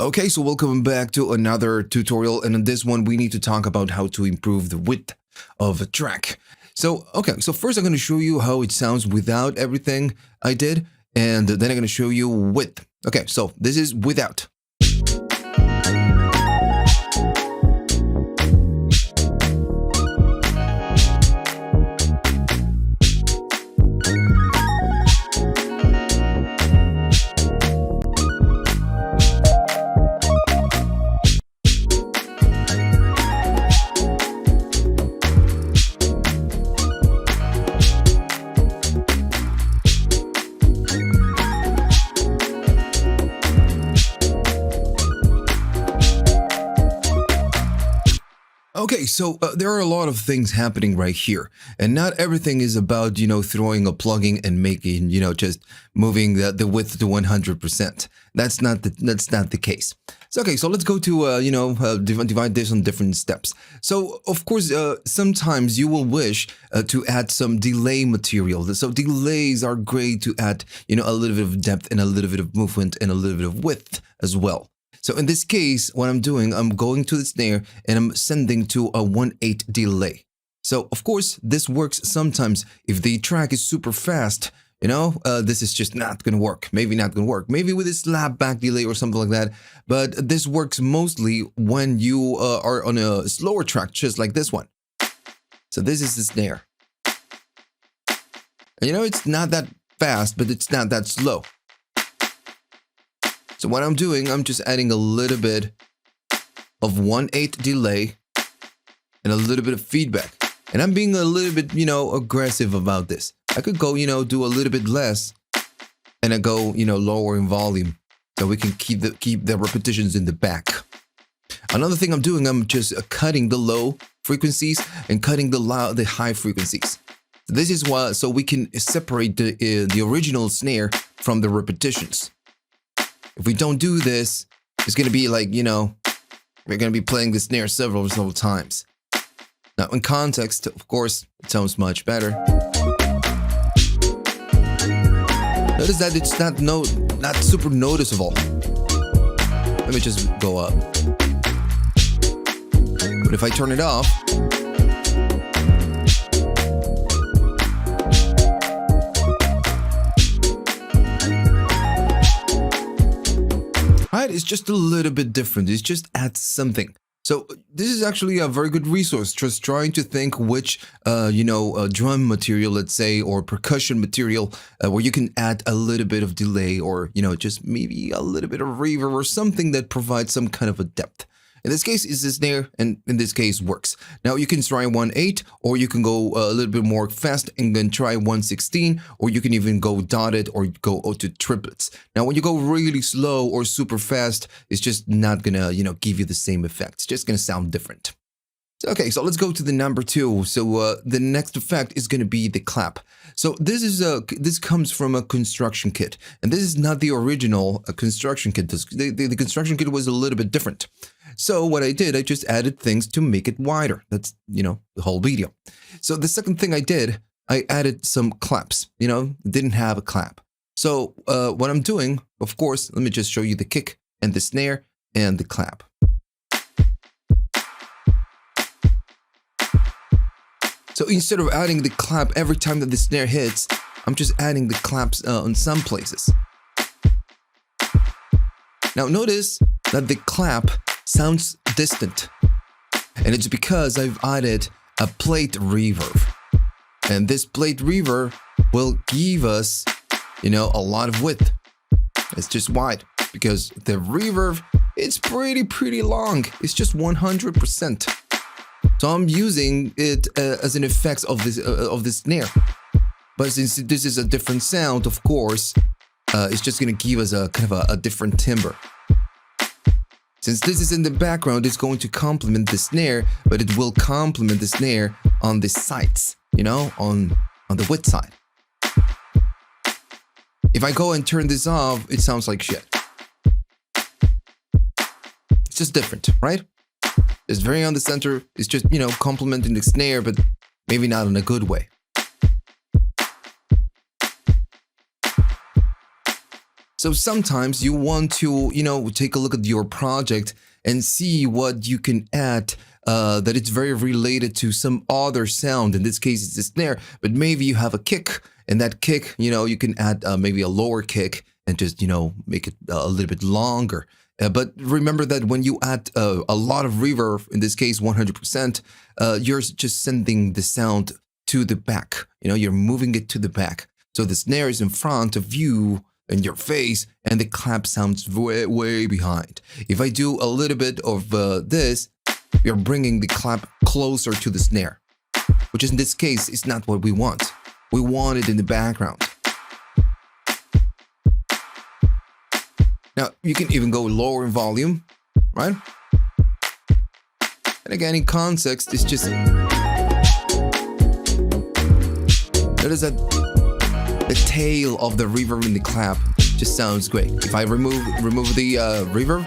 Okay, so welcome back to another tutorial, and in this one we need to talk about how to improve the width of a track. So first I'm going to show you how it sounds without everything I did, and then I'm going to show you with. Okay, so this is without. Okay, so there are a lot of things happening right here, and not everything is about, throwing a plugin and making, just moving the width to 100%. That's not the case. So, okay, so let's go to, divide this on different steps. So, of course, sometimes you will wish to add some delay material. So delays are great to add, a little bit of depth and a little bit of movement and a little bit of width as well. So in this case, what I'm doing, I'm going to the snare and I'm sending to a 1/8 delay. So of course, this works sometimes if the track is super fast, this is just not going to work. Maybe not going to work. Maybe with a slap back delay or something like that. But this works mostly when you are on a slower track, just like this one. So this is the snare. And it's not that fast, but it's not that slow. So what I'm doing, I'm just adding a little bit of 1/8 delay and a little bit of feedback. And I'm being a little bit, aggressive about this. I could go, do a little bit less and I go, lower in volume so we can keep the repetitions in the back. Another thing I'm doing, I'm just cutting the low frequencies and cutting the high frequencies. This is why, so we can separate the original snare from the repetitions. If we don't do this, it's going to be like, we're going to be playing the snare several times. Now, in context, of course, it sounds much better. Notice that it's not super noticeable. Let me just go up. But if I turn it off, right, it's just a little bit different. It just adds something. So this is actually a very good resource. Just trying to think which, drum material, let's say, or percussion material, where you can add a little bit of delay or, just maybe a little bit of reverb or something that provides some kind of a depth. In this case, it's the snare, and in this case, works. Now, you can try 1/8, or you can go a little bit more fast and then try 1/16, or you can even go dotted or go to triplets. Now, when you go really slow or super fast, it's just not gonna, give you the same effect. It's just gonna sound different. Okay, so let's go to the number 2. So the next effect is going to be the clap. So this comes from a construction kit, and this is not the original construction kit. The construction kit was a little bit different. So what I did, I just added things to make it wider. That's, the whole video. So the second thing I did, I added some claps, it didn't have a clap. So what I'm doing, of course, let me just show you the kick and the snare and the clap. So instead of adding the clap every time that the snare hits, I'm just adding the claps on some places. Now notice that the clap sounds distant. And it's because I've added a plate reverb. And this plate reverb will give us, a lot of width. It's just wide because the reverb, it's pretty long. It's just 100%. So I'm using it as an effect of this snare. But since this is a different sound, of course, it's just going to give us a kind of a different timbre. Since this is in the background, it's going to complement the snare, but it will complement the snare on the sides, on the width side. If I go and turn this off, it sounds like shit. It's just different, right? It's very on the center. It's just, complementing the snare, but maybe not in a good way. So sometimes you want to, take a look at your project and see what you can add that it's very related to some other sound. In this case, it's a snare, but maybe you have a kick, and that kick, you can add maybe a lower kick and just, make it a little bit longer. But remember that when you add a lot of reverb, in this case 100%, you're just sending the sound to the back. You're moving it to the back. So the snare is in front of you and your face, and the clap sounds way, way behind. If I do a little bit of this, you're bringing the clap closer to the snare, which in this case is not what we want. We want it in the background. Now, you can even go lower in volume, right? And again, in context, it's just... Notice that the tail of the reverb in the clap just sounds great. If I remove the reverb,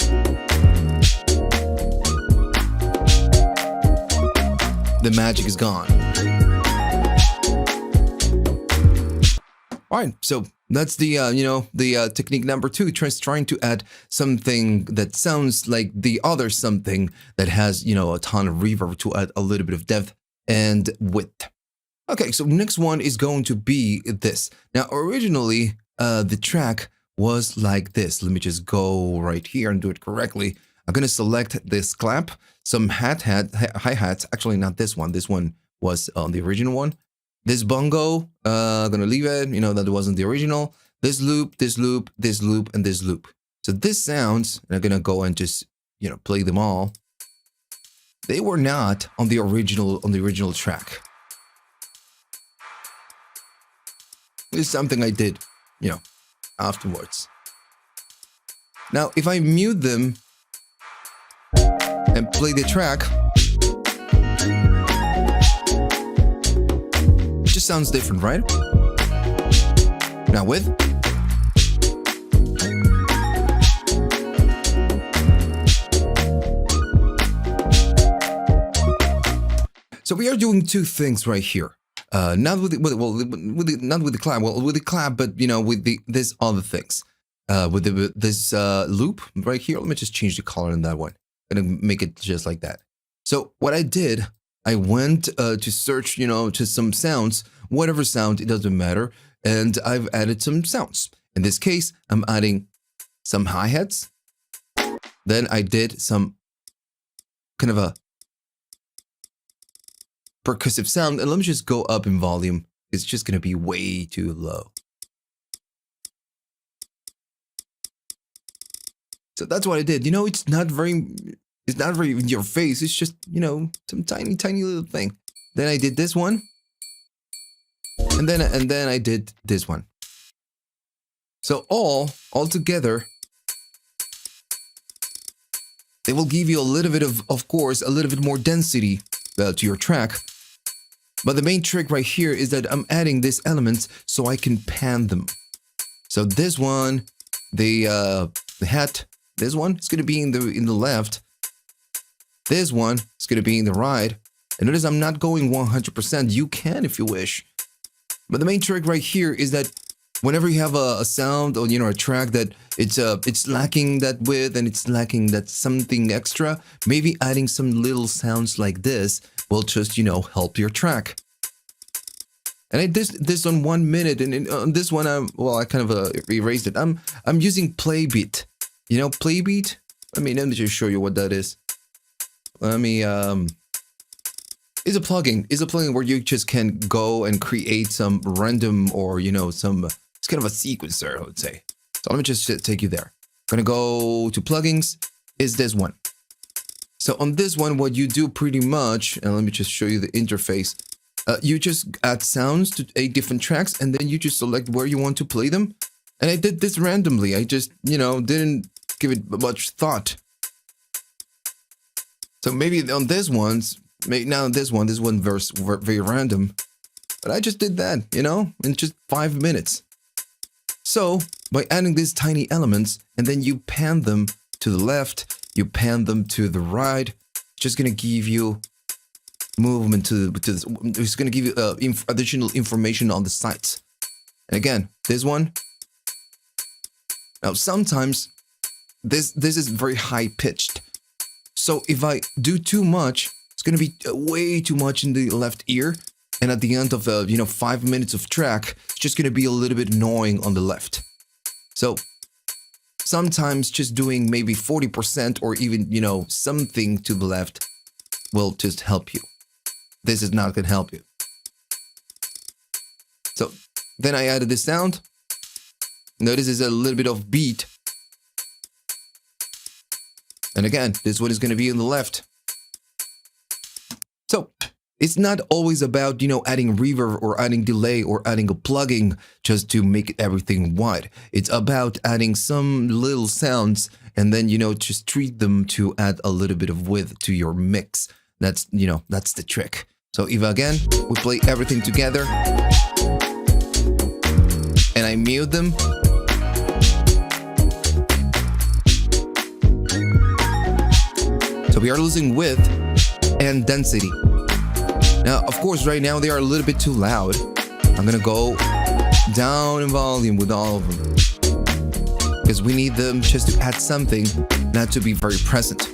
the magic is gone. All right, so that's the technique number 2, trying to add something that sounds like the other something that has, a ton of reverb to add a little bit of depth and width. Okay, so next one is going to be this. Now, originally, the track was like this. Let me just go right here and do it correctly. I'm going to select this clap, some hi-hats. Actually, not this one. This one was on the original one. This bongo, I'm going to leave it. That wasn't the original. This loop, this loop, this loop, and this loop. So this sounds, and I'm going to go and just, play them all. They were not on the original track. This is something I did, afterwards. Now, if I mute them and play the track, it just sounds different, right? Now with. So we are doing two things right here. Not with the clap. Well, with the clap, but with this other things. With this loop right here. Let me just change the color in that one. I'm gonna make it just like that. So what I did, I went to search, to some sounds, whatever sound, it doesn't matter, and I've added some sounds. In this case, I'm adding some hi-hats. Then I did some kind of a percussive sound, and let me just go up in volume. It's just gonna be way too low. So that's what I did. It's not very in your face. It's just, some tiny, tiny little thing. Then I did this one, and then I did this one. So all together, they will give you a little bit of course, a little bit more density to your track. But the main trick right here is that I'm adding these elements so I can pan them. So this one, the hat, this one is going to be in the left. This one is going to be in the right. And notice I'm not going 100%. You can if you wish. But the main trick right here is that whenever you have a sound or a track that it's lacking that width and it's lacking that something extra, maybe adding some little sounds like this will just help your track. And I did this on 1 minute, and on this one I kind of erased it. I'm using Playbeat. Playbeat. Let me just show you what that is. Let me It's a plugin. It's a plugin where you just can go and create some random or some. It's kind of a sequencer, I would say. So let me just take you there. I'm gonna go to plugins. Is this one? So on this one, what you do pretty much, and let me just show you the interface. You just add sounds to 8 different tracks, and then you just select where you want to play them. And I did this randomly. I just, didn't give it much thought. So maybe on this one's, this one very random. But I just did that, in just 5 minutes. So by adding these tiny elements, and then you pan them to the left, you pan them to the right, just gonna give you movement to this. It's gonna give you additional information on the sides. And again, this one, Now, sometimes this is very high pitched. So if I do too much, it's going to be way too much in the left ear. And at the end of 5 minutes of track, it's just going to be a little bit annoying on the left. So sometimes just doing maybe 40% or even, something to the left will just help you. This is not going to help you. So then I added this sound. Notice there's a little bit of beat. And again, this one is going to be on the left. So it's not always about, adding reverb or adding delay or adding a plugin just to make everything wide. It's about adding some little sounds and then, just treat them to add a little bit of width to your mix. That's the trick. So if again, we play everything together and I mute them. So we are losing width and density. Now, of course, right now they are a little bit too loud. I'm gonna go down in volume with all of them because we need them just to add something, not to be very present.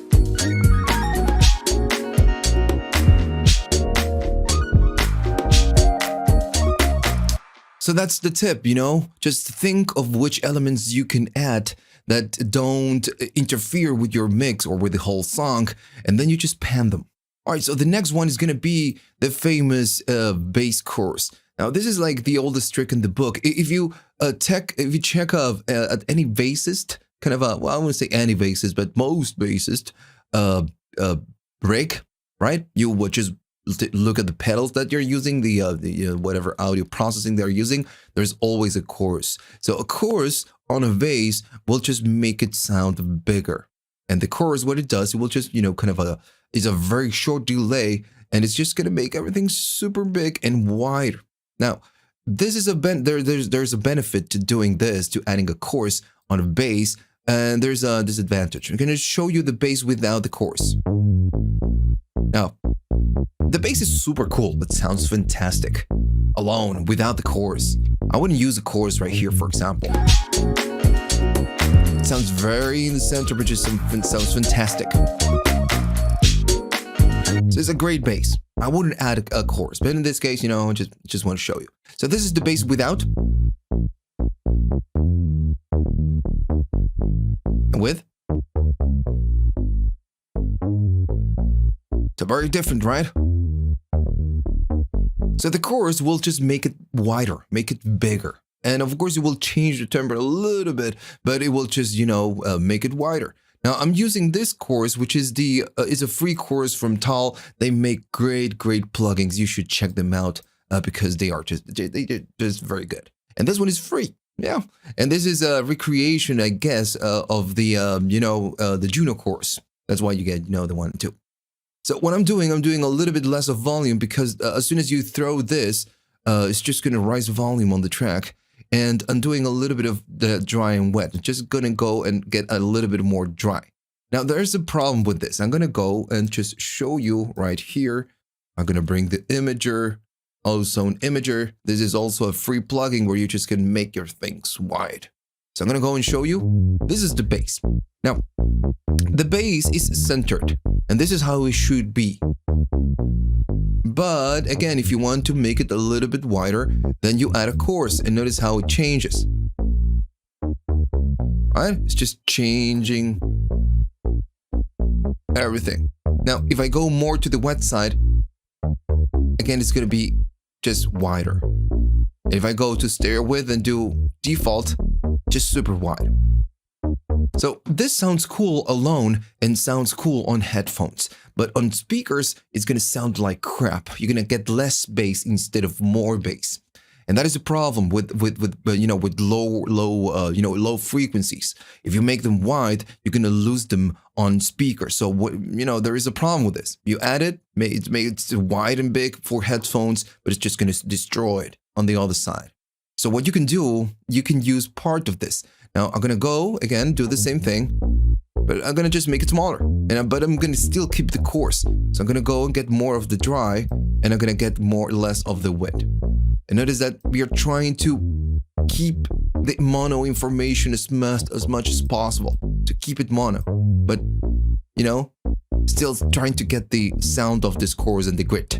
So that's the tip, just think of which elements you can add that don't interfere with your mix or with the whole song, and then you just pan them. All right, so the next one is going to be the famous bass chorus. Now, this is like the oldest trick in the book. If you check at any bassist, kind of I wouldn't say any bassist, but most bassist rig, right? You would just look at the pedals that you're using, the whatever audio processing they're using. There's always a chorus. So a chorus on a bass will just make it sound bigger. And the chorus, what it does, it will just, is a very short delay, and it's just gonna make everything super big and wider. Now, this is there's a benefit to doing this, to adding a chorus on a bass, and there's a disadvantage. I'm gonna show you the bass without the chorus. Now, the bass is super cool. It sounds fantastic alone without the chorus. I wouldn't use a chorus right here, for example. It sounds very in the center, but just sounds fantastic. So it's a great bass. I wouldn't add a chorus, but in this case, I just want to show you. So this is the bass without. And with. So very different, right? So the chorus will just make it wider, make it bigger. And of course, it will change the timbre a little bit, but it will just, make it wider. Now, I'm using this chorus, which is is a free chorus from Tal. They make great plugins. You should check them out because they're just very good. And this one is free. Yeah. And this is a recreation, I guess, of the Juno chorus. That's why you get, the 1 and 2. So what I'm doing a little bit less of volume because as soon as you throw this, it's just going to rise volume on the track. And I'm doing a little bit of the dry and wet. I'm just going to go and get a little bit more dry. Now, there's a problem with this. I'm going to go and just show you right here. I'm going to bring the imager, also an imager. This is also a free plugin where you just can make your things wide. So I'm going to go and show you. This is the bass. Now, the bass is centered, and this is how it should be. But again, if you want to make it a little bit wider, then you add a chorus and notice how it changes. Right? It's just changing everything. Now, if I go more to the wet side, again, it's going to be just wider. If I go to stereo width and do default, just super wide. So this sounds cool alone and sounds cool on headphones, but on speakers, it's going to sound like crap. You're going to get less bass instead of more bass. And that is a problem with low frequencies. If you make them wide, you're going to lose them on speakers. So there is a problem with this. You add it, it's wide and big for headphones, but it's just going to destroy it on the other side. So what you can do, you can use part of this. Now I'm going to go again, do the same thing, but I'm going to just make it smaller. But I'm going to still keep the coarse. So I'm going to go and get more of the dry, and I'm going to get less of the wet. And notice that we are trying to keep the mono information as much as possible to keep it mono. But, you know, still trying to get the sound of this chorus and the grit.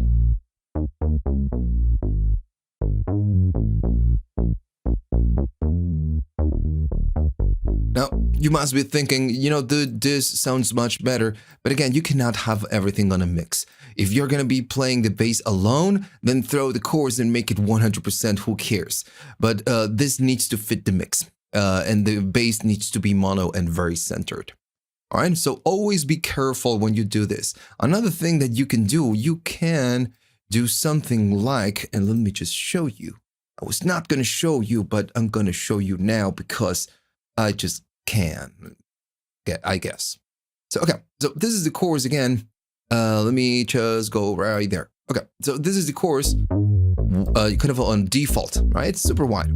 Now, you must be thinking, you know, this sounds much better. But again, you cannot have everything on a mix. If you're going to be playing the bass alone, then throw the chorus and make it 100%, who cares? But this needs to fit the mix. And the bass needs to be mono and very centered. All right, so always be careful when you do this. Another thing that you can do something like, and let me just show you. I was not going to show you, but I'm going to show you now because I just can, I guess. So, okay, so this is the chorus again. Let me just go right there. Okay, so this is the chorus, kind of on default, right? Super wide.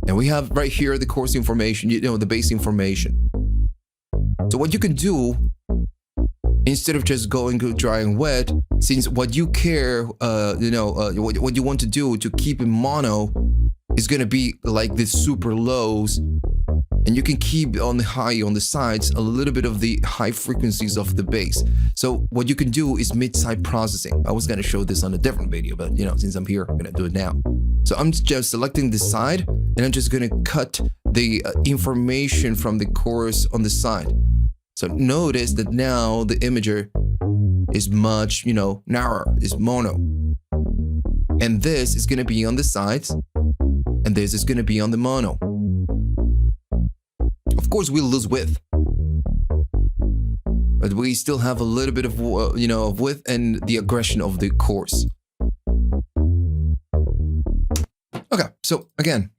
And we have right here the chorus information, you know, the bass information. So what you can do, instead of just going dry and wet, since what you care, what you want to do to keep it mono is going to be like the super lows, and you can keep on the high on the sides a little bit of the high frequencies of the bass. So what you can do is mid-side processing. I was going to show this on a different video, but you know, since I'm here, I'm going to do it now. So I'm just selecting the side, and I'm just going to cut the information from the chorus on the side. So notice that now the imager is much, narrower, is mono. And this is going to be on the sides, and this is going to be on the mono. Of course, we'll lose width, but we still have a little bit of, of width and the aggression of the chorus. Okay, so again,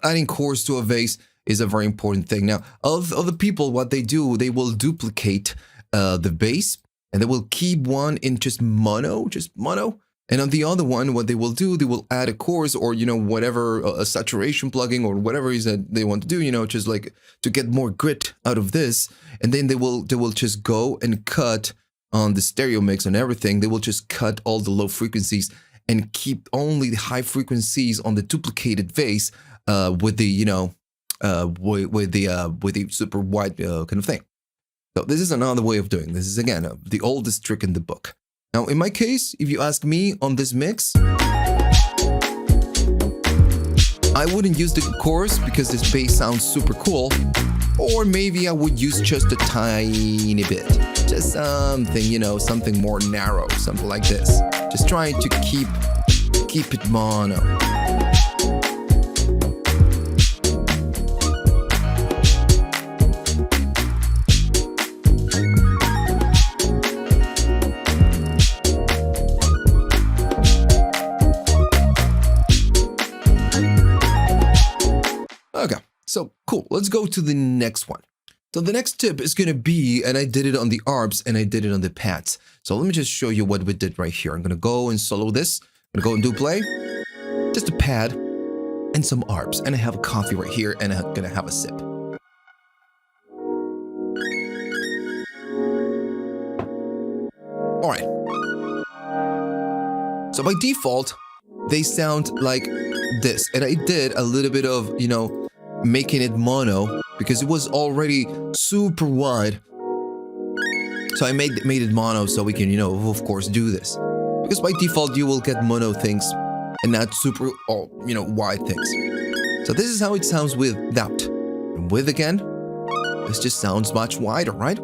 adding chorus to a bass is a very important thing. Now, other people, what they do, they will duplicate the bass, and they will keep one in just mono. And on the other one, what they will do, they will add a chorus or, whatever, a saturation plugin or whatever is that they want to do, just like to get more grit out of this. And then they will just go and cut on the stereo mix and everything. They will just cut all the low frequencies and keep only the high frequencies on the duplicated bass with the, with the super wide kind of thing. So this is another way of doing this. This is, again, the oldest trick in the book. Now, in my case, if you ask me on this mix, I wouldn't use the chorus because this bass sounds super cool. Or maybe I would use just a tiny bit. Just something, something more narrow, something like this. Just trying to keep it mono. Okay, so cool. Let's go to the next one. So the next tip is going to be, and I did it on the arps and I did it on the pads. So let me just show you what we did right here. I'm going to go and solo this. I'm going to go and do play. Just a pad and some arps. And I have a coffee right here and I'm going to have a sip. All right. So by default, they sound like this. And I did a little bit of, making it mono because it was already super wide. So I made it mono so we can, of course, do this. Because by default, you will get mono things and not super, wide things. So this is how it sounds without. And with, again, this just sounds much wider, right?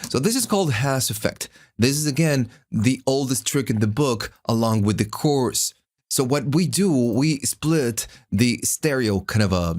So this is called hash effect. This is, again, the oldest trick in the book along with the chorus. So what we do, we split the stereo kind of a,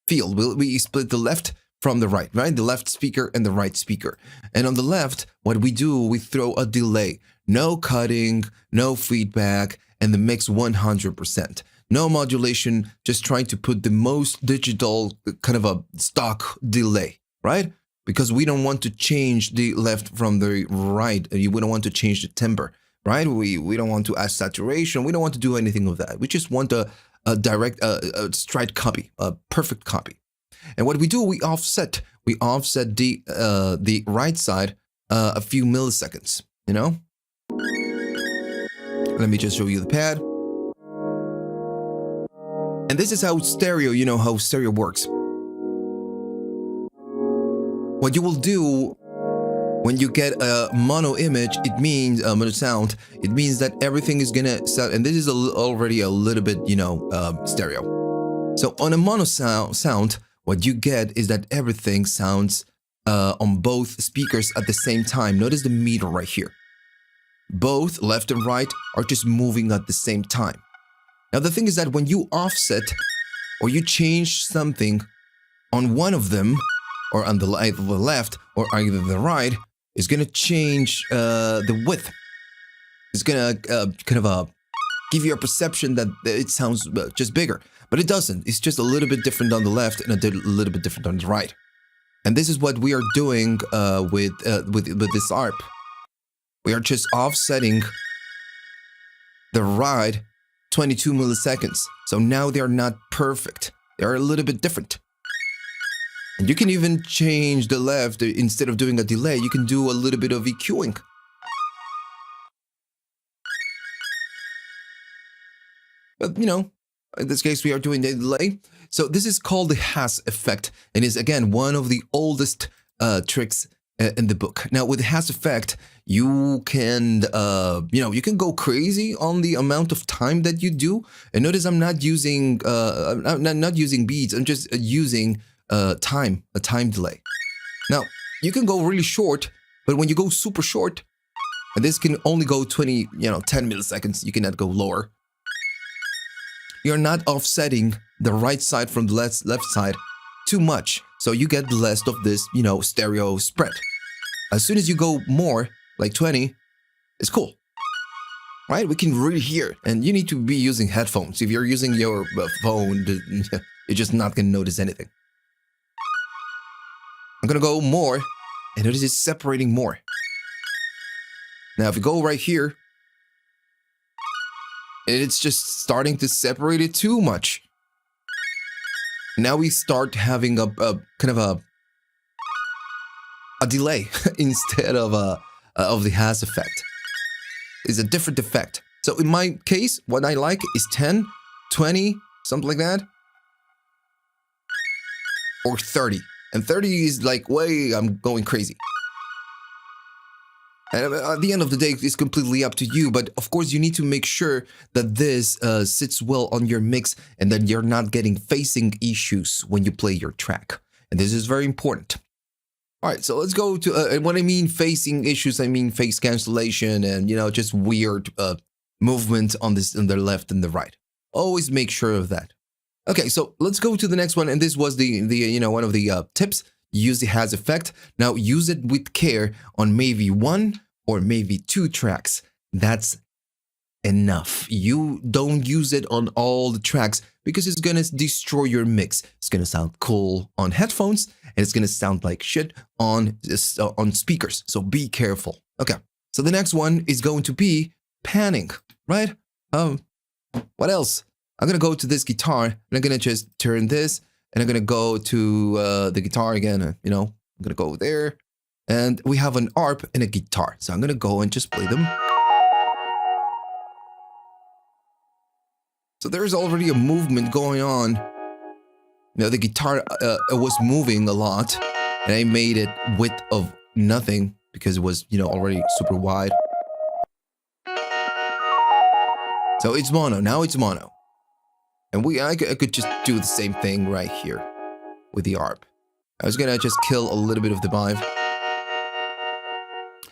field. We split the left from the right? The left speaker and the right speaker. And on the left, what we do, we throw a delay. No cutting, no feedback, and the mix 100%. No modulation, just trying to put the most digital kind of a stock delay, right? Because we don't want to change the left from the right. We don't want to change the timbre, right? We don't want to add saturation. We don't want to do anything of that. We just want a direct, straight copy, a perfect copy. And what we do, we offset the right side a few milliseconds, Let me just show you the pad. And this is how stereo, you know how stereo works. What you will do when you get a mono image, it means mono sound. It means that everything is gonna sound, and this is already a little bit, you know, stereo. So on a mono sound, what you get is that everything sounds on both speakers at the same time. Notice the meter right here. Both left and right are just moving at the same time. Now the thing is that when you offset or you change something on one of them, or on the left or either the right, is gonna change the width. It's gonna kind of give you a perception that it sounds just bigger, but it doesn't. It's just a little bit different on the left and a little bit different on the right. And this is what we are doing with this ARP. We are just offsetting the right 22 milliseconds. So now they are not perfect. They are a little bit different. And you can even change the left. Instead of doing a delay, you can do a little bit of EQing. But, you know, in this case, we are doing the delay. So this is called the Haas effect, and is, again, one of the oldest tricks in the book. Now, with the Haas effect, you can, you can go crazy on the amount of time that you do. And notice I'm not using, not using beats. I'm just using a time delay. Now, you can go really short, but when you go super short, and this can only go 10 milliseconds, you cannot go lower. You're not offsetting the right side from the left side too much, so you get less of this, stereo spread. As soon as you go more, like 20, it's cool, right? We can really hear, and you need to be using headphones. If you're using your phone, you're just not gonna notice anything. I'm gonna go more, and notice it's separating more. Now, if you go right here, it's just starting to separate it too much. Now we start having a kind of a delay instead of the Haas effect. It's a different effect. So in my case, what I like is 10, 20, something like that, or 30. And 30 is like I'm going crazy. And at the end of the day, it's completely up to you. But of course, you need to make sure that this sits well on your mix and that you're not getting phasing issues when you play your track. And this is very important. All right, so let's go to, and when I mean phasing issues, I mean phase cancellation and, just weird movement on the left and the right. Always make sure of that. Okay, so let's go to the next one. And this was the one of the tips. Use the Haas effect. Now use it with care on maybe 1 or maybe 2 tracks. That's enough. You don't use it on all the tracks because it's gonna destroy your mix. It's gonna sound cool on headphones and it's gonna sound like shit on speakers. So be careful. Okay. So the next one is going to be panning, right? What else? I'm gonna go to this guitar and I'm gonna just turn this. And I'm going to go to the guitar again, I'm going to go there. And we have an ARP and a guitar. So I'm going to go and just play them. So there's already a movement going on. The guitar was moving a lot. And I made it width of nothing because it was, already super wide. So it's mono. Now it's mono. And I could just do the same thing right here with the ARP. I was gonna just kill a little bit of the vibe.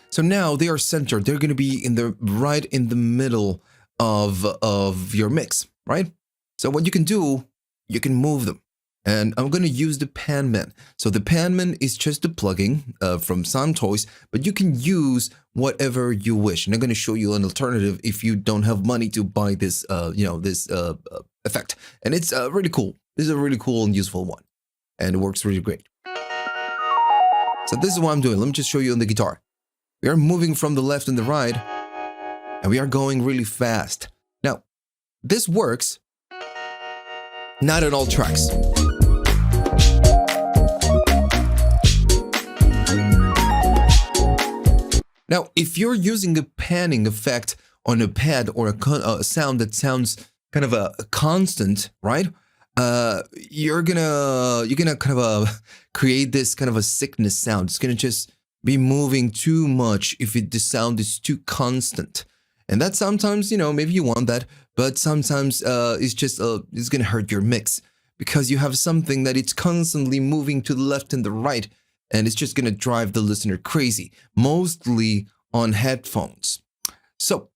So now they are centered. They're gonna be right in the middle of your mix, right? So what you can do, you can move them. And I'm gonna use the Panman. So the Panman is just a plugin from Timecodes, but you can use whatever you wish. And I'm gonna show you an alternative if you don't have money to buy this, effect. And it's really cool. This is a really cool and useful one. And it works really great. So this is what I'm doing. Let me just show you on the guitar. We are moving from the left and the right. And we are going really fast. Now, this works. Not on all tracks. Now, if you're using a panning effect on a pad or a sound that sounds kind of a constant, right? you're gonna kind of create this kind of a sickness sound. It's gonna just be moving too much if the sound is too constant. And that sometimes, maybe you want that, but sometimes it's gonna hurt your mix because you have something that it's constantly moving to the left and the right, and it's just gonna drive the listener crazy, mostly on headphones. So,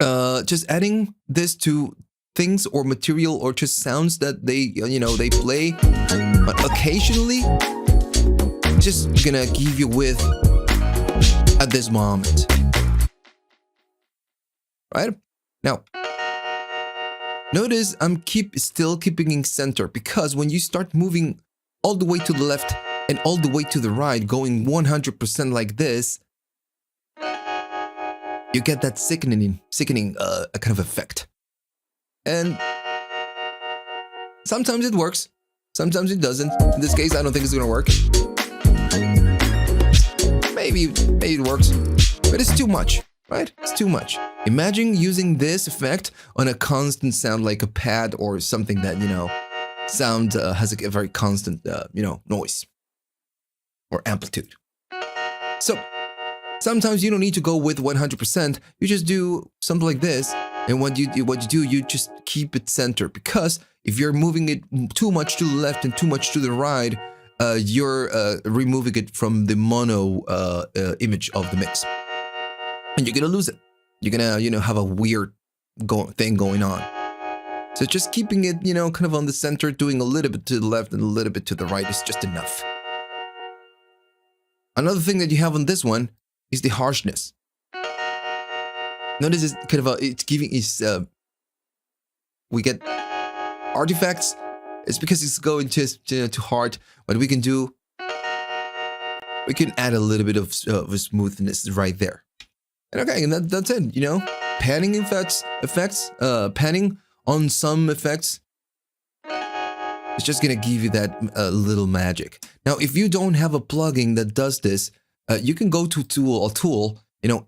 just adding this to things or material or just sounds that they play occasionally, just gonna give you with at this moment. Right? Now, notice I'm still keeping in center because when you start moving all the way to the left and all the way to the right, going 100% like this, you get that sickening kind of effect. And sometimes it works, sometimes it doesn't. In this case, I don't think it's gonna work. Maybe it works, but it's too much, right? It's too much. Imagine using this effect on a constant sound like a pad or something that, sound has a very constant, noise or amplitude. So sometimes you don't need to go with 100%. You just do something like this. And what you do, you just keep it centered, because if you're moving it too much to the left and too much to the right, you're removing it from the mono image of the mix, and you're gonna lose it. You're gonna have a weird thing going on. So just keeping it kind of on the center, doing a little bit to the left and a little bit to the right is just enough. Another thing that you have on this one is the harshness. Notice it's kind of we get artifacts. It's because it's going too hard. What we can do, we can add a little bit of smoothness right there. And okay, and that's it. Panning effects, panning on some effects. It's just gonna give you that little magic. Now, if you don't have a plugin that does this, you can go to a tool.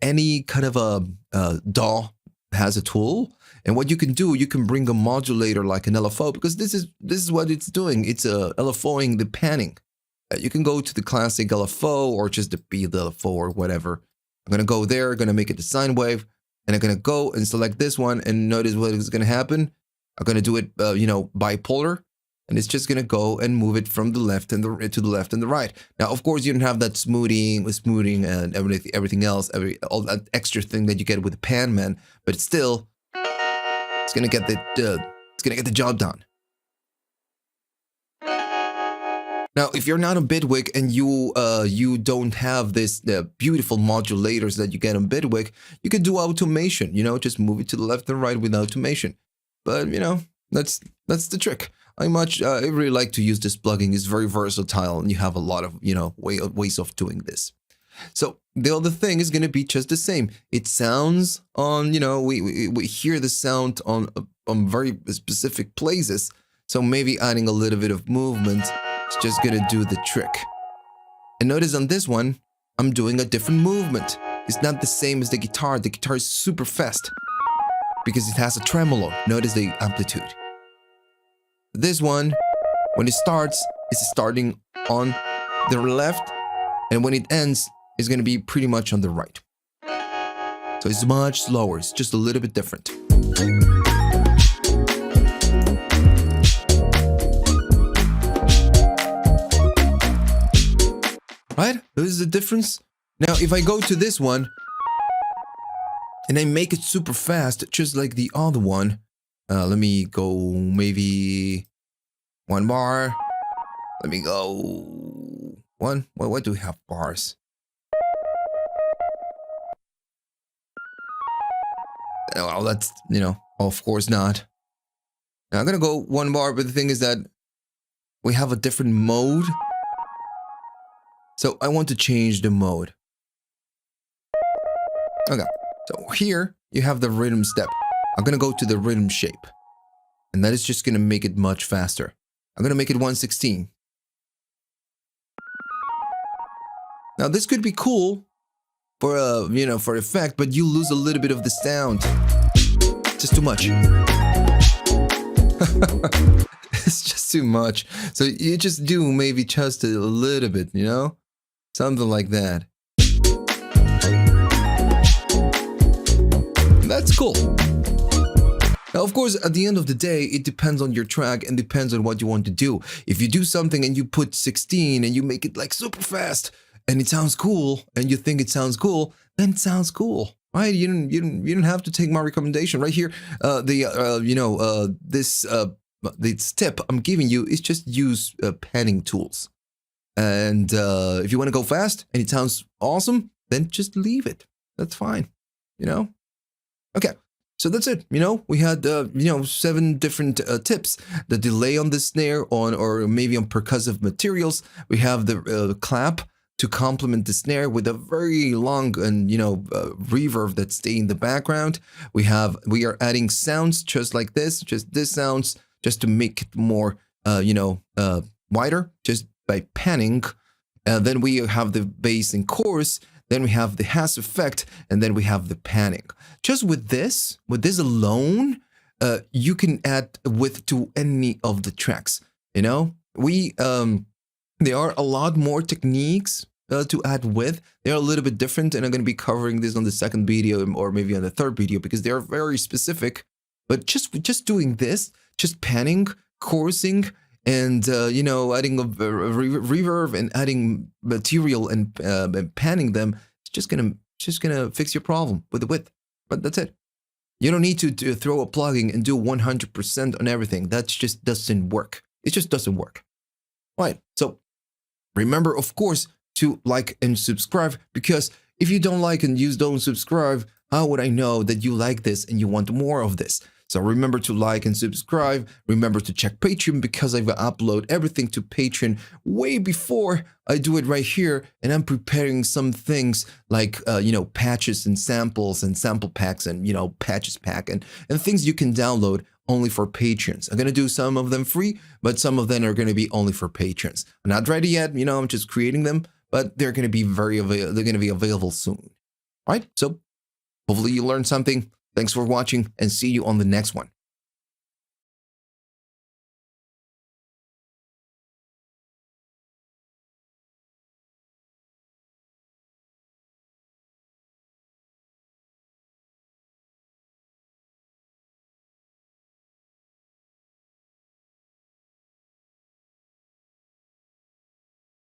Any kind of a DAW has a tool, and what you can do, you can bring a modulator like an LFO, because this is what it's doing. It's LFOing the panning. You can go to the classic LFO or just the beat LFO or whatever. I'm gonna go there, gonna make it a sine wave, and I'm gonna go and select this one, and notice what is gonna happen. I'm gonna do it, bipolar. And it's just gonna go and move it from the left and to the left and the right. Now, of course, you don't have that smoothing and everything else, all that extra thing that you get with the pan man, but it's still, it's gonna get the job done. Now, if you're not on Bitwig and you don't have this beautiful modulators that you get on Bitwig, you could do automation. Just move it to the left and right with automation. But that's the trick. I really like to use this plugin. It's very versatile, and you have a lot of ways of doing this. So the other thing is going to be just the same. It sounds on we hear the sound on very specific places. So maybe adding a little bit of movement is just going to do the trick. And notice on this one, I'm doing a different movement. It's not the same as the guitar. The guitar is super fast because it has a tremolo. Notice the amplitude. This one, when it starts, it's starting on the left, and when it ends, it's going to be pretty much on the right. So it's much slower. It's just a little bit different. Right? This is the difference. Now, if I go to this one and I make it super fast, just like the other one, let me go maybe 1 bar. Let me go 1. What do we have bars? Well, that's, of course not. Now I'm going to go 1 bar, but the thing is that we have a different mode. So I want to change the mode. Okay, so here you have the rhythm step. I'm going to go to the rhythm shape, and that is just going to make it much faster. I'm going to make it 1/16. Now this could be cool for for effect, but you lose a little bit of the sound. Just too much. It's just too much. So you just do maybe just a little bit, something like that. That's cool. Now, of course, at the end of the day, it depends on your track and depends on what you want to do. If you do something and you put 16 and you make it like super fast and it sounds cool and you think it sounds cool, then it sounds cool, right? You don't have to take my recommendation right here. This tip I'm giving you is just use panning tools. And if you want to go fast and it sounds awesome, then just leave it. That's fine, Okay. So that's it. We had 7 different tips. The delay on the snare or maybe on percussive materials. We have the clap to complement the snare with a very long and reverb that stay in the background. We are adding sounds just like this, just this sounds, just to make it more wider, just by panning. Then we have the bass and chorus. Then we have the hash effect, and then we have the panning. Just with this alone, you can add width to any of the tracks. There are a lot more techniques to add width. They're a little bit different, and I'm going to be covering this on the second video or maybe on the third video because they are very specific. But just doing this, just panning, chorusing, and adding a reverb and adding material and panning them, it's just gonna fix your problem with the width. But that's it. You don't need to throw a plugin and do 100% on everything. That just doesn't work. It just doesn't work. Right. So remember, of course, to like and subscribe, because if you don't like and you don't subscribe, how would I know that you like this and you want more of this? So remember to like and subscribe. Remember to check Patreon because I will upload everything to Patreon way before I do it right here. And I'm preparing some things like, patches and samples and sample packs and, patches pack and things you can download only for patrons. I'm going to do some of them free, but some of them are going to be only for patrons. I'm not ready yet. I'm just creating them, but they're going to be available soon. All right. So hopefully you learned something. Thanks for watching and see you on the next one.